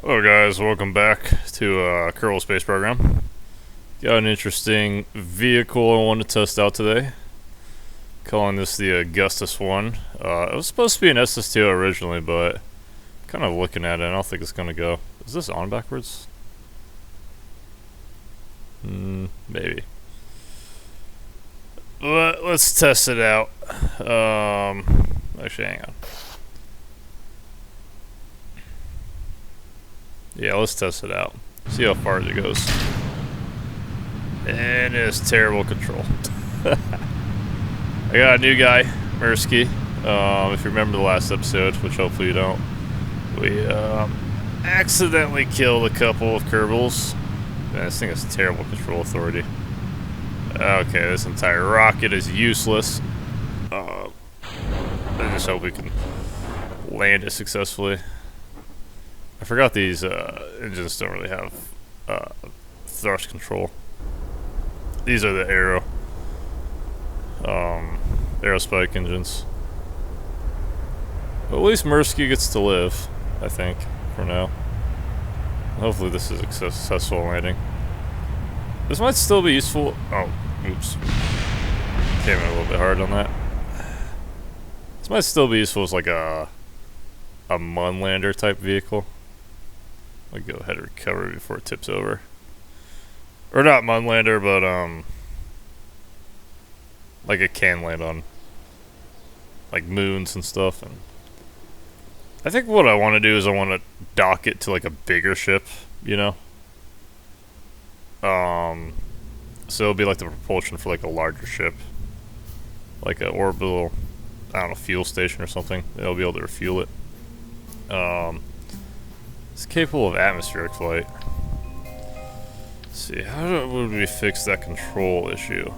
Hello guys, welcome back to Kerbal Space Program. Got an interesting vehicle I want to test out today. Calling this the Augustus one. It was supposed to be an SS2 originally, but kind of looking at it, I don't think it's going to go. Is this on backwards? Maybe. But let's test it out. Actually, hang on. Yeah, let's test it out. See how far it goes. And it's terrible control. I got a new guy, Mirsky. If you remember the last episode, which hopefully you don't, we accidentally killed a couple of Kerbals. Man, this thing has terrible control authority. Okay, this entire rocket is useless. I just hope we can land it successfully. I forgot these engines don't really have thrust control. These are the aero spike engines. But at least Mirsky gets to live, I think, for now. Hopefully this is a successful landing. This might still be useful. Oh, oops. Came in a little bit hard on that. This might still be useful as like a Munlander type vehicle. I'll go ahead and recover before it tips over. Or not Munlander, but like it can land on like moons and stuff. And I think what I want to do is I want to dock it to like a bigger ship, you know. So it'll be like the propulsion for like a larger ship, like an orbital, I don't know, fuel station or something. They'll be able to refuel it. It's capable of atmospheric flight. Let's see, would we fix that control issue?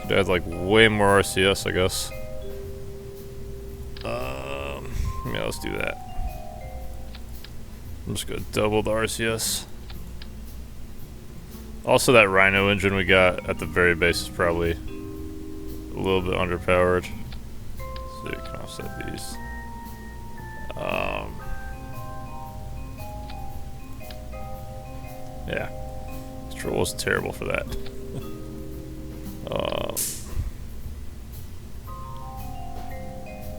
Could add like way more RCS, I guess. Yeah, let's do that. I'm just gonna double the RCS. Also, that Rhino engine we got at the very base is probably a little bit underpowered. So you can offset these. Yeah, control is terrible for that.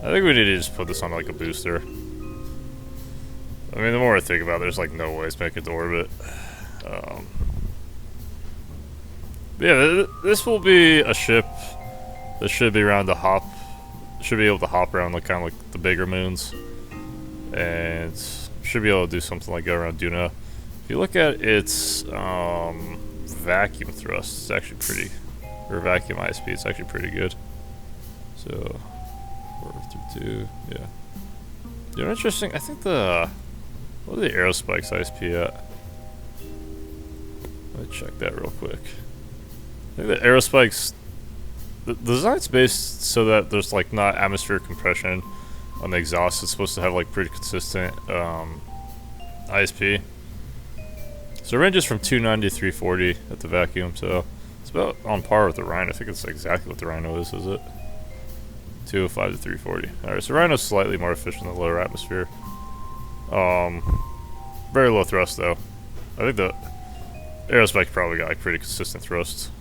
I think we need to just put this on like a booster. I mean, the more I think about it, there's like no way it's making it to orbit. Yeah, this will be a ship that should be around to hop. Should be able to hop around like kind of like the bigger moons, and should be able to do something like go around Duna. If you look at its vacuum thrust, it's actually pretty, or vacuum ISP, it's actually pretty good. So 432, yeah. You know, interesting. I think what are the aerospikes ISP at? Let me check that real quick. I think the aerospikes, the design's based so that there's like not atmospheric compression on the exhaust. It's supposed to have like pretty consistent ISP. So it ranges from 290 to 340 at the vacuum, so it's about on par with the Rhino. I think it's exactly what the Rhino is it? 205 to 340. Alright, so Rhino's slightly more efficient than lower atmosphere. Very low thrust though. I think the aerospike probably got like pretty consistent thrust.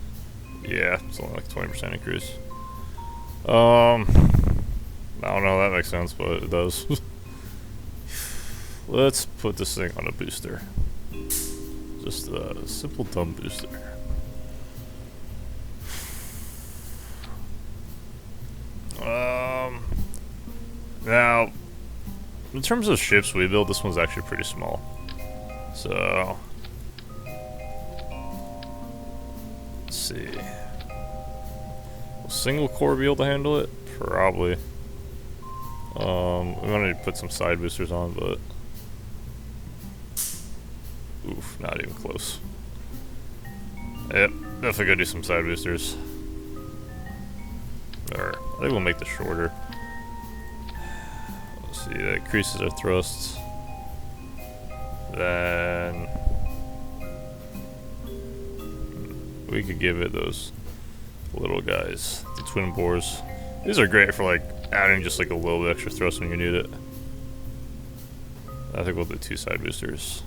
Yeah, it's only like 20% increase. I don't know how that makes sense, but it does. Let's put this thing on a booster. Just a simple dumb booster. Now, in terms of ships we build, this one's actually pretty small. So, let's see. Will single core be able to handle it? Probably. We might need to put some side boosters on, but oof, not even close. Yep, definitely gotta do some side boosters. Or I think we'll make this shorter. Let's see, that increases our thrusts. Then we could give it those little guys, the twin bores. These are great for like adding just like a little bit extra thrust when you need it. I think we'll do 2 side boosters.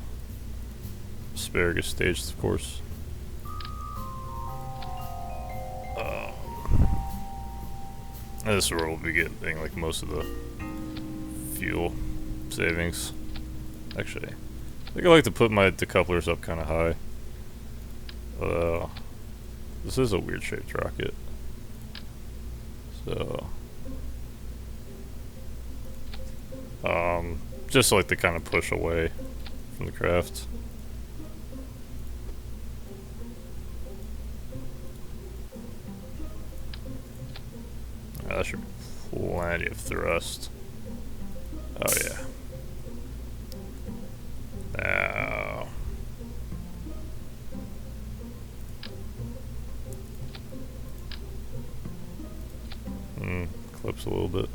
Asparagus staged, of course. This is where we'll be getting like most of the fuel savings. Actually, I think I like to put my decouplers up kind of high. This is a weird shaped rocket. So, just like to kind of push away from the craft. That should be plenty of thrust. Oh yeah. Now. Clips a little bit.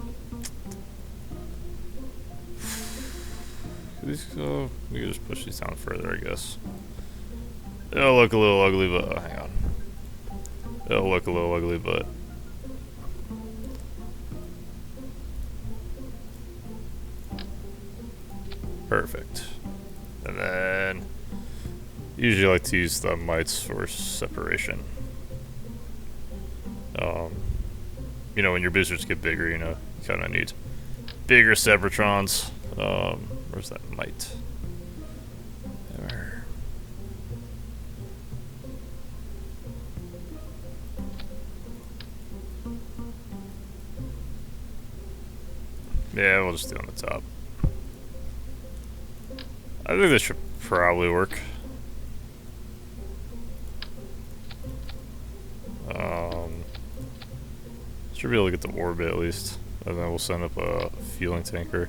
These go. We can just push these down further, I guess. It'll look a little ugly, but hang on. It'll look a little ugly, but. Perfect. And then usually I like to use the mites for separation. You know, when your boosters get bigger, you know, you kind of need bigger separatrons. Where's that mite? There. Yeah, we'll just do it on the top. I think this should probably work. Should be able to get the orbit at least, and then we'll send up a fueling tanker.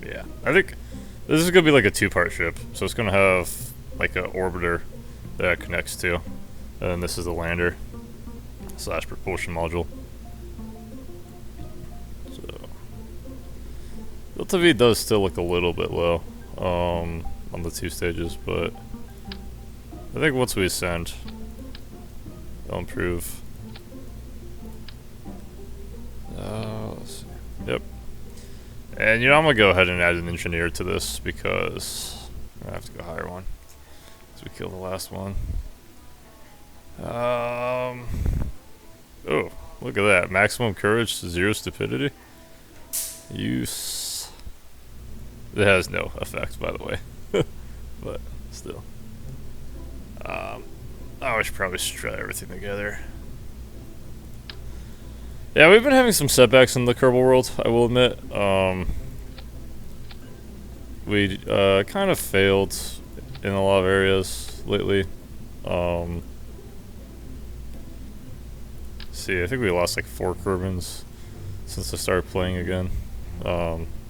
Yeah, I think this is gonna be like a 2-part ship, so it's gonna have like an orbiter that it connects to, and then this is the lander / propulsion module. Delta V does still look a little bit low on the 2 stages, but I think once we ascend, it'll improve. Let's see. Yep. And you know, I'm gonna go ahead and add an engineer to this because I have to go higher one. So we killed the last one. Oh, look at that! Maximum courage, 0 stupidity. Use. It has no effect, by the way, but still. I should probably try everything together. Yeah, we've been having some setbacks in the Kerbal world, I will admit. We kind of failed in a lot of areas lately. See, I think we lost like 4 Kerbins since I started playing again.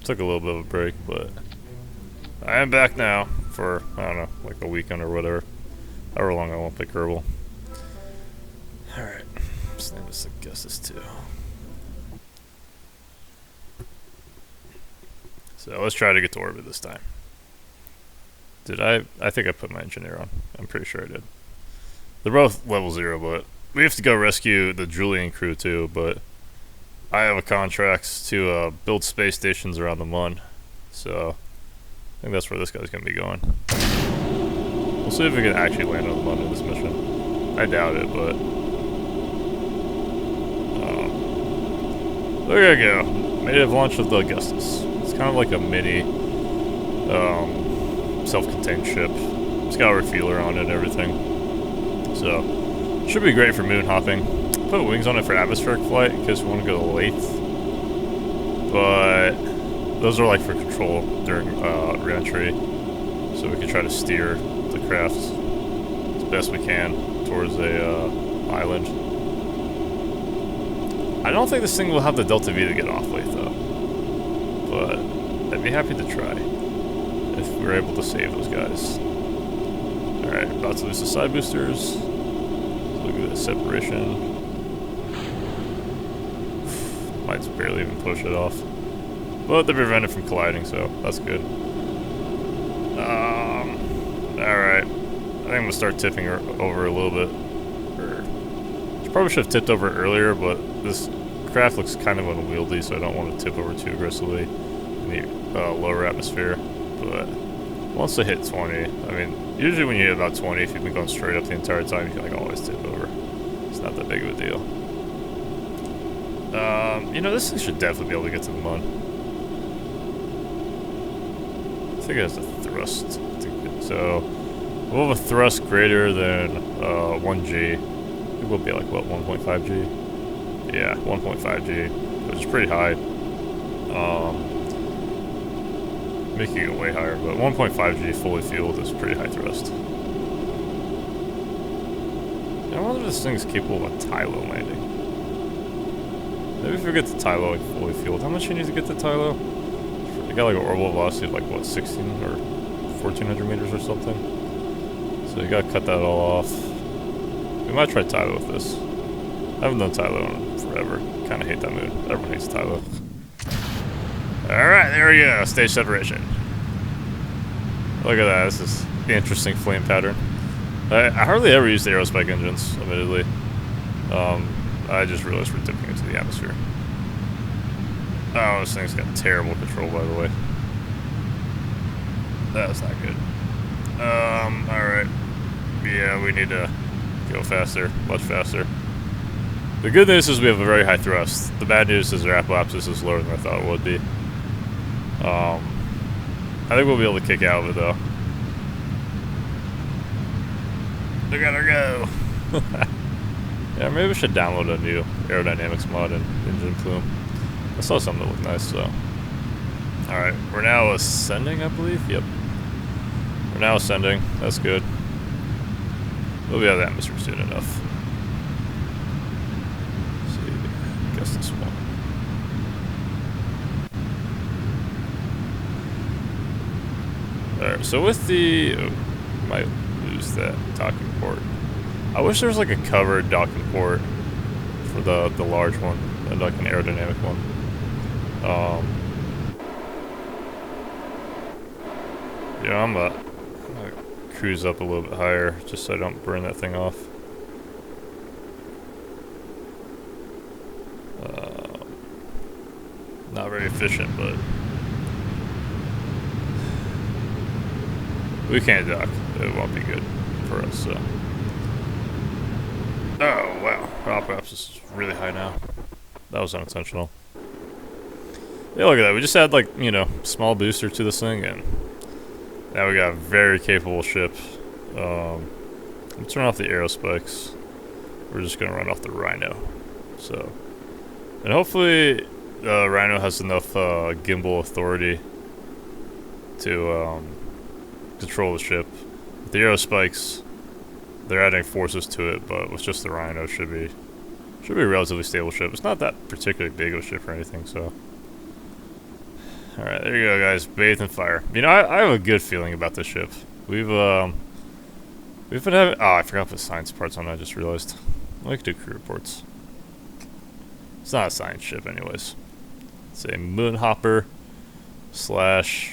Took a little bit of a break, but I am back now for, I don't know, like a weekend or whatever. However long I won't play Kerbal. Alright, let's name this Augustus 2. So let's try to get to orbit this time. Did I think I put my engineer on. I'm pretty sure I did. They're both level 0, but we have to go rescue the Julian crew too, but I have a contract to build space stations around the Mun. So I think that's where this guy's going to be going. We'll see if we can actually land on the Mun in this mission. I doubt it, but there you go. Native launch of the Augustus. It's kind of like a mini self-contained ship. It's got a refueler on it and everything. So should be great for moon hopping. Put wings on it for atmospheric flight in case we want to go to Lathe. But those are like for control during re-entry. So we can try to steer the craft as best we can towards a island. I don't think this thing will have the Delta V to get off Lathe though. But I'd be happy to try if we're able to save those guys. Alright, about to lose the side boosters. Look at this separation. Might barely even push it off. But they prevent it from colliding, so that's good. Alright. I think I'm gonna start tipping her over a little bit. She probably should have tipped over earlier, but this craft looks kind of unwieldy, so I don't want to tip over too aggressively in the lower atmosphere. But once I hit 20, I mean, usually when you hit about 20, if you've been going straight up the entire time, you can like always tip over. It's not that big of a deal. You know, this thing should definitely be able to get to the mud. I think it has a thrust. So we'll have a thrust greater than 1G. It will be like, what, 1.5G? Yeah, 1.5G, which is pretty high. Making it way higher, but 1.5G fully fueled is pretty high thrust. I wonder if this thing's capable of a Tylo landing. Maybe if we get the Tylo like fully fueled. How much you need to get the Tylo? You got like an orbital velocity of like what, 16 or 1400 meters or something. So you gotta cut that all off. We might try Tylo with this. I haven't done Tylo in forever. Kinda hate that moon. Everyone hates Tylo. Alright, there we go. Stage separation. Look at that. This is an interesting flame pattern. I hardly ever use the aerospike engines, admittedly. I just realized we're dipping into the atmosphere. Oh, this thing's got terrible control, by the way. That's not good. Alright. Yeah, we need to go faster, much faster. The good news is we have a very high thrust. The bad news is our apoapsis is lower than I thought it would be. I think we'll be able to kick out of it, though. Look at her go! Yeah, maybe we should download a new aerodynamics mod in Engine Plume. I saw something that looked nice, so. Alright, we're now ascending, I believe? Yep. We're now ascending. That's good. We'll be out of the atmosphere soon enough. Let's see. I guess this one. Alright, so with the... Oh, might lose that docking port. I wish there was like a covered docking port for the large one, and like an aerodynamic one. Yeah, I'm gonna cruise up a little bit higher just so I don't burn that thing off. Not very efficient, but we can't dock. It won't be good for us, so. Oh, wow. Our apoapsis is really high now. That was unintentional. Yeah, look at that. We just had, like, you know, small booster to this thing, and now we got a very capable ship. Let's turn off the aerospikes. We're just going to run off the Rhino. So, and hopefully the Rhino has enough gimbal authority to control the ship. With the aerospikes, they're adding forces to it, but with just the Rhino, should be a relatively stable ship. It's not that particularly big of a ship or anything, so. Alright, there you go, guys. Bathed in fire. You know, I have a good feeling about this ship. We've been having... Oh, I forgot to put science parts on it, I just realized. I like to do crew reports. It's not a science ship, anyways. It's a moonhopper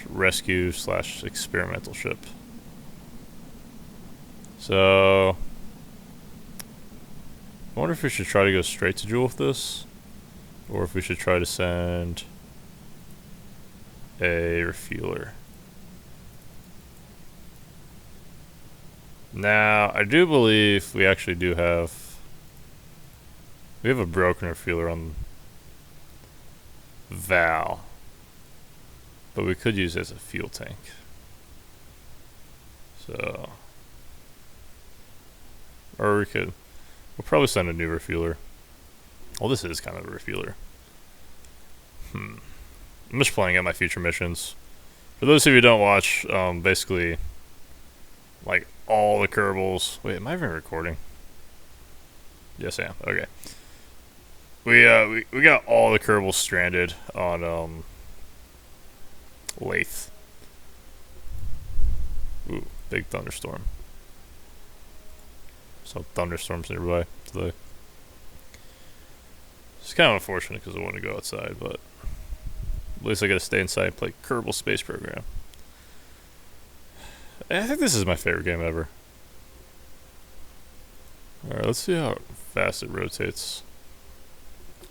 / rescue / experimental ship. So... I wonder if we should try to go straight to Joule with this, or if we should try to send a refueler. Now, I do believe we actually do have... We have a broken refueler on Val, but we could use it as a fuel tank. So... Or we could... We'll probably send a new refueler. Well, this is kind of a refueler. I'm just playing out my future missions. For those of you who don't watch, basically, like, all the Kerbals... Wait, am I even recording? Yes, I am. Okay. We got all the Kerbals stranded on, Lathe. Ooh, big thunderstorm. Some thunderstorms nearby today. It's kind of unfortunate because I want to go outside, but at least I got to stay inside and play Kerbal Space Program. I think this is my favorite game ever. Alright, let's see how fast it rotates.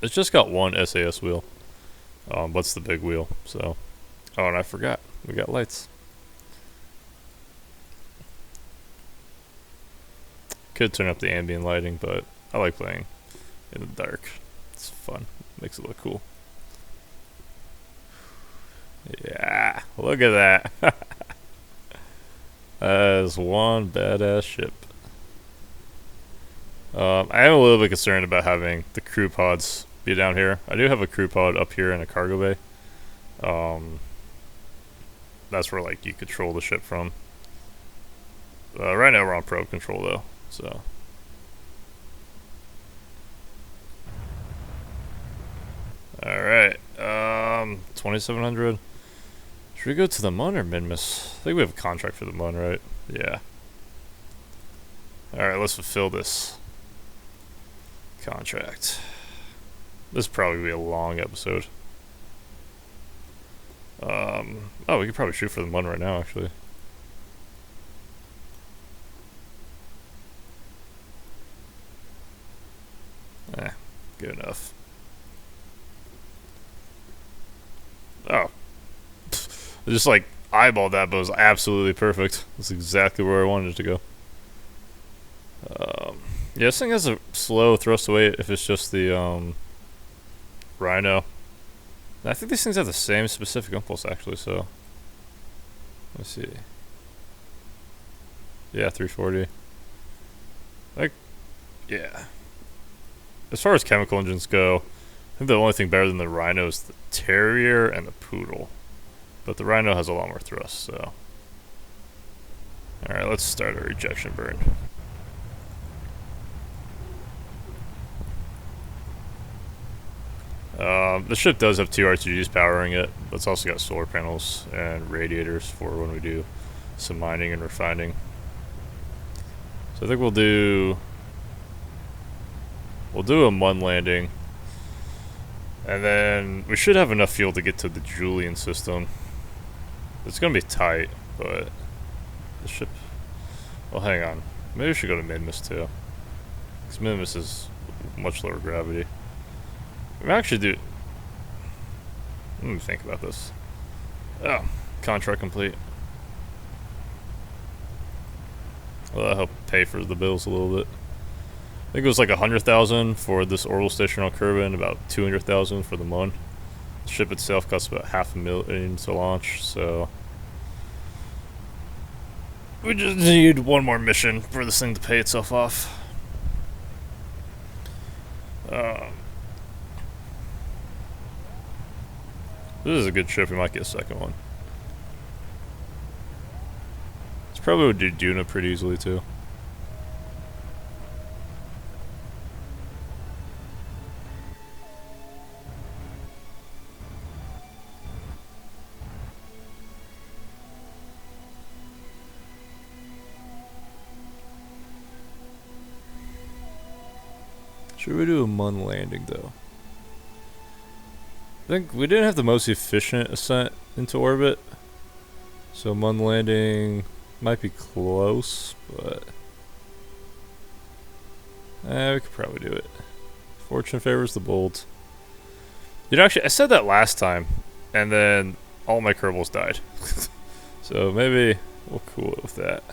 It's just got one SAS wheel. What's the big wheel? So, oh, and I forgot. We got lights. Could turn up the ambient lighting, but I like playing in the dark. It's fun. Makes it look cool. Yeah, look at that. That is one badass ship. I am a little bit concerned about having the crew pods be down here. I do have a crew pod up here in a cargo bay. That's where like you control the ship from. Right now we're on probe control though, so. All right, 2700. Should we go to the Mun or Minmus? I think we have a contract for the Mun, right? Yeah. All right, let's fulfill this contract. This will probably be a long episode. Oh, we could probably shoot for the Mun right now, actually. Good enough. Oh. I just like eyeballed that, but it was absolutely perfect. That's exactly where I wanted it to go. Yeah, this thing has a slow thrust away if it's just the Rhino. And I think these things have the same specific impulse actually, so let's see. Yeah, 340. Like, yeah. As far as chemical engines go, I think the only thing better than the Rhino is the Terrier and the Poodle. But the Rhino has a lot more thrust, so. Alright, let's start our ejection burn. The ship does have two RTGs powering it, but it's also got solar panels and radiators for when we do some mining and refining. So I think we'll do a Mun landing, and then we should have enough fuel to get to the Julian system. It's gonna be tight, but the ship. Well, hang on. Maybe we should go to Minmus too, because Minmus is much lower gravity. We actually do. Let me think about this. Oh, contract complete. Well, that'll help pay for the bills a little bit. I think it was like 100,000 for this orbital station on Kerbin, about 200,000 for the Mun. The ship itself costs about $500,000 to launch, so we just need one more mission for this thing to pay itself off. This is a good ship. We might get a second one. This probably would do Duna pretty easily too. Should we do a Mun landing though? I think we didn't have the most efficient ascent into orbit, so Mun landing might be close, but we could probably do it. Fortune favors the bold. You know, actually, I said that last time, and then all my Kerbals died. So maybe we'll cool it with that.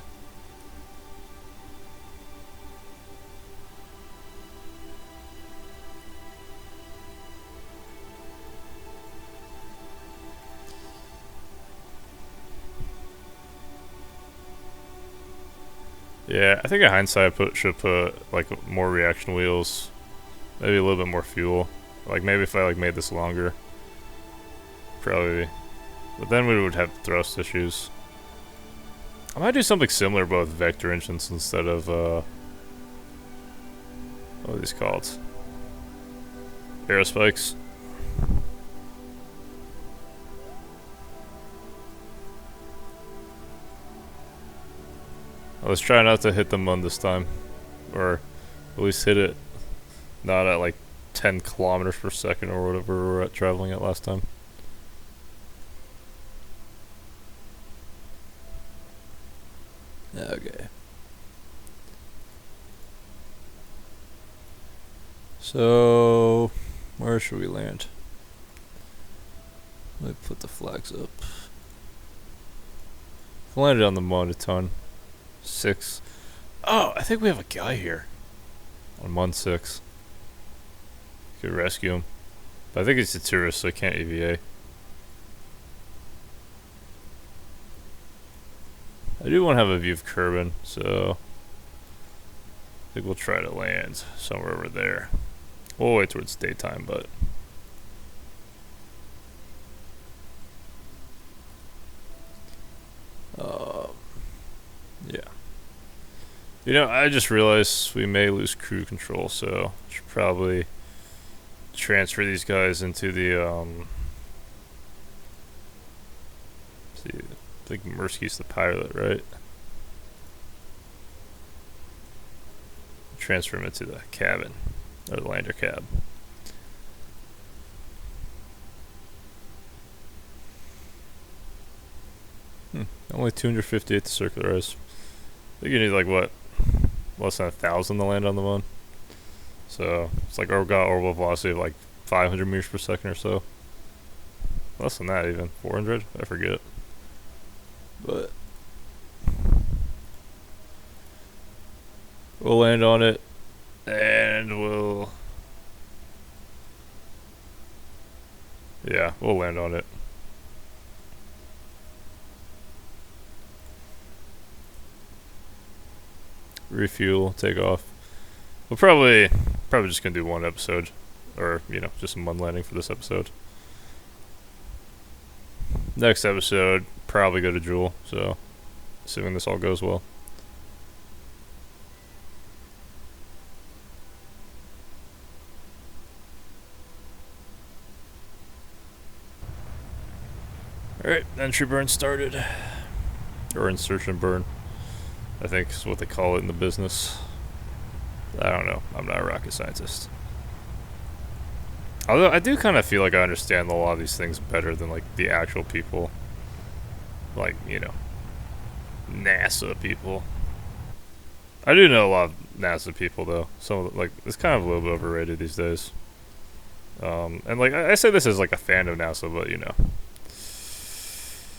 Yeah, I think in hindsight I should put like more reaction wheels, maybe a little bit more fuel. Like maybe if I like made this longer, probably. But then we would have thrust issues. I might do something similar, but with vector engines instead of what are these called? Aerospikes. Let's try not to hit the Mun this time, or at least hit it not at like 10 kilometers per second or whatever we were at traveling at last time. Okay. So Where should we land? Let me put the flags up. I landed on the Mon a ton. 6. Oh, I think we have a guy here. On Mon 6. Could rescue him. But I think he's a tourist, so I can't EVA. I do want to have a view of Kerbin, so I think we'll try to land somewhere over there. We'll wait towards daytime, but yeah. You know, I just realized we may lose crew control, so I should probably transfer these guys into the see, I think Mirsky's the pilot, right? Transfer him into the cabin, or the lander cab. Only 258 to circularize. I think you need like what? Less than 1,000 to land on the Mon. So it's like got orbital velocity of like 500 meters per second or so. Less than that even. 400? I forget. But we'll land on it and we'll land on it. Refuel, take off. We'll probably just gonna do one episode, or you know, just a Mon landing for this episode. Next episode, probably go to Jewel. So, assuming this all goes well. All right, entry burn started, or insertion burn, I think is what they call it in the business. I don't know. I'm not a rocket scientist. Although I do kind of feel like I understand a lot of these things better than like the actual people. Like, you know, NASA people. I do know a lot of NASA people though. So like it's kind of a little bit overrated these days. And like I say this as like a fan of NASA, but you know,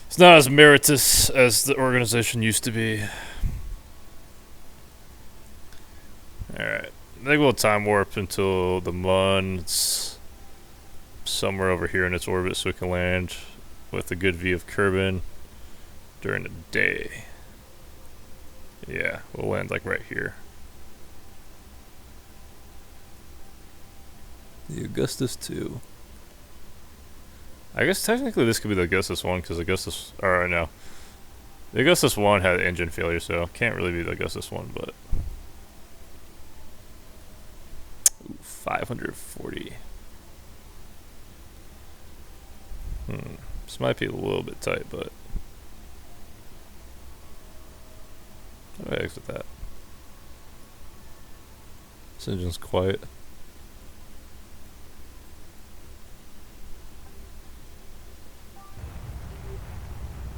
it's not as meritorious as the organization used to be. Alright, I think we'll time warp until the Mon's somewhere over here in its orbit so we can land with a good view of Kerbin during the day. Yeah, we'll land like right here. The Augustus 2. I guess technically this could be the Augustus 1 because Augustus, or no. The Augustus 1 had engine failure, so can't really be the Augustus 1, but 540. This might be a little bit tight, but how do I exit that? This engine's quiet.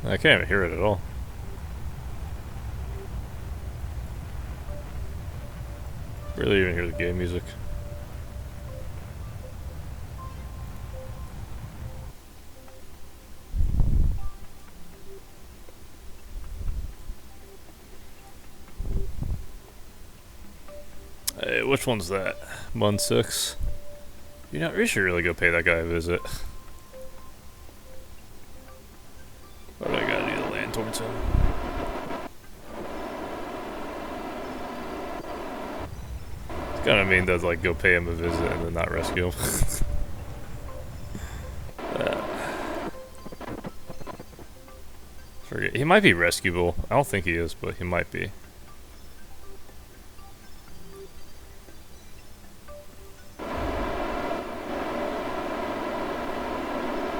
I can't even hear it at all. Barely even hear the game music. Hey, which one's that? Mon 6? You know, we should really go pay that guy a visit. What do I gotta do to land towards him? It's kinda mean to like go pay him a visit and then not rescue him. Forget. He might be rescuable. I don't think he is, but he might be.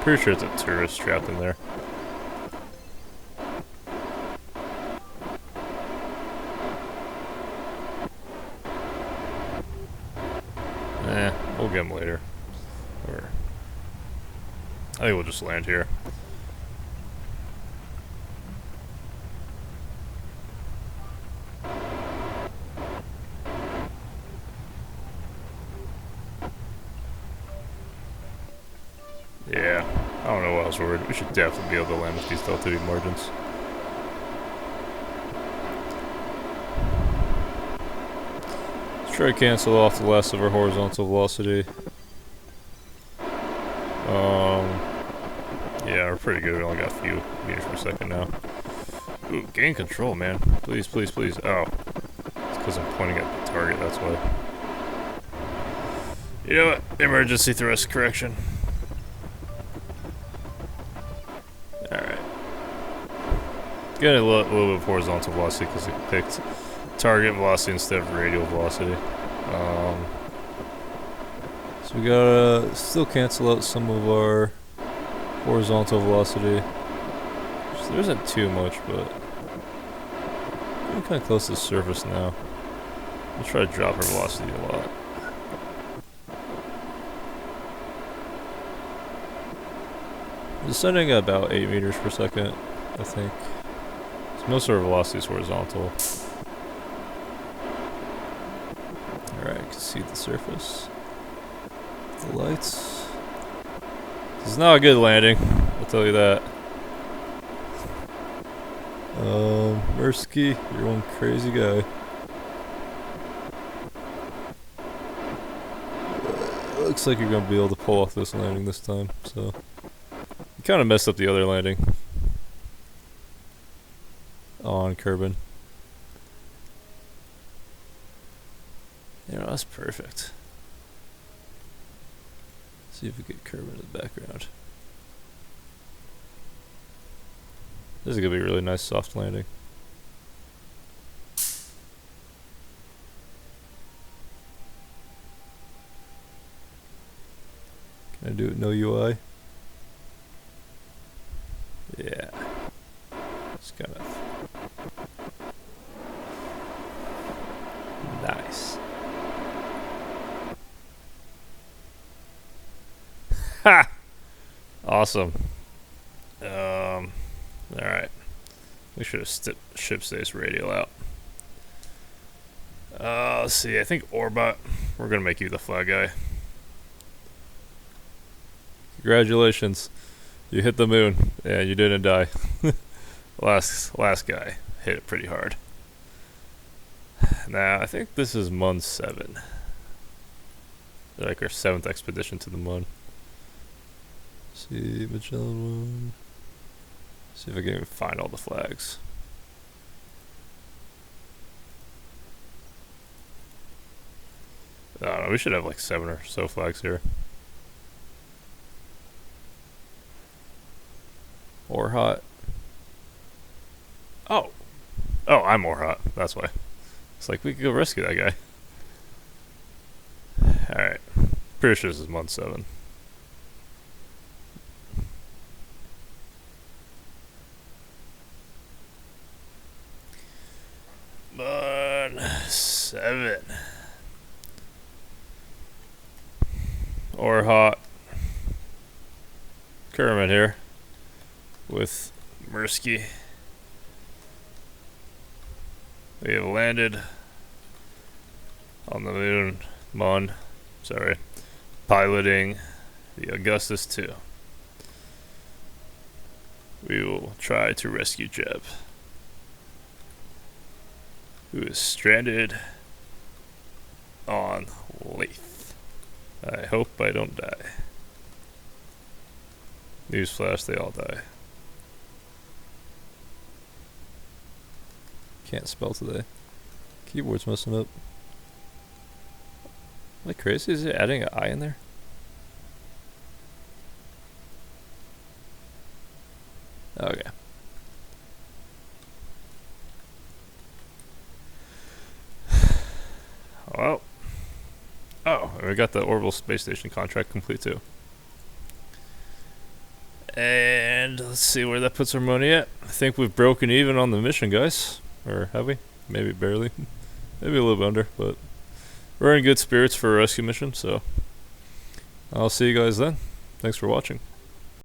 Pretty sure it's a tourist trapped in there. We'll get him later. Or I think we'll just land here. know why I was worried. We should definitely be able to land with these delta V margins. Let's try to cancel off the last of our horizontal velocity. Yeah, we're pretty good. We only got a few meters per second now. Ooh, gain control, man. Please, please, please. Oh. It's because I'm pointing at the target, that's why. You know what? Emergency thrust correction. Alright. Getting a little bit of horizontal velocity because it picked target velocity instead of radial velocity. So we gotta still cancel out some of our horizontal velocity. So there isn't too much, but we're kind of close to the surface now. We'll try to drop our velocity a lot. Descending at about 8 meters per second, I think. So most of our velocity is horizontal. Alright, I can see the surface. The lights. This is not a good landing, I'll tell you that. Mirsky, you're one crazy guy. Looks like you're gonna be able to pull off this landing this time, so. You kinda messed up the other landing. On Kerbin. You know, that's perfect. See if we get Kerbin in the background. This is gonna be a really nice soft landing. Can I do it no UI? Yeah. It's kind of nice. Ha! Awesome. Alright. We should have ship stays radial out. Let's see. I think Orbot, we're gonna make you the flag guy. Congratulations. You hit the moon and you didn't die. last guy hit it pretty hard. Now, I think this is Mun 7. Like our 7th expedition to the Mun. See, Magellan 1. See if I can even find all the flags. I don't know, we should have like 7 or so flags here. Or hot. Oh! Oh, I'm more hot. That's why. It's like we could go rescue that guy. Alright. Pretty sure this is Mun 7. Mun 7. Or hot. Kermit here. With Mirsky. We have landed on the moon, Mun, sorry, piloting the Augustus 2. We will try to rescue Jeb, who is stranded on Lathe. I hope I don't die. Newsflash, they all die. Can't spell today. Keyboard's messing up. Am I crazy? Is it adding an I in there? Okay. Well. Oh, and we got the orbital space station contract complete too. And let's see where that puts our money at. I think we've broken even on the mission, guys. Or have we? Maybe barely. Maybe a little bit under, but we're in good spirits for a rescue mission, so I'll see you guys then. Thanks for watching.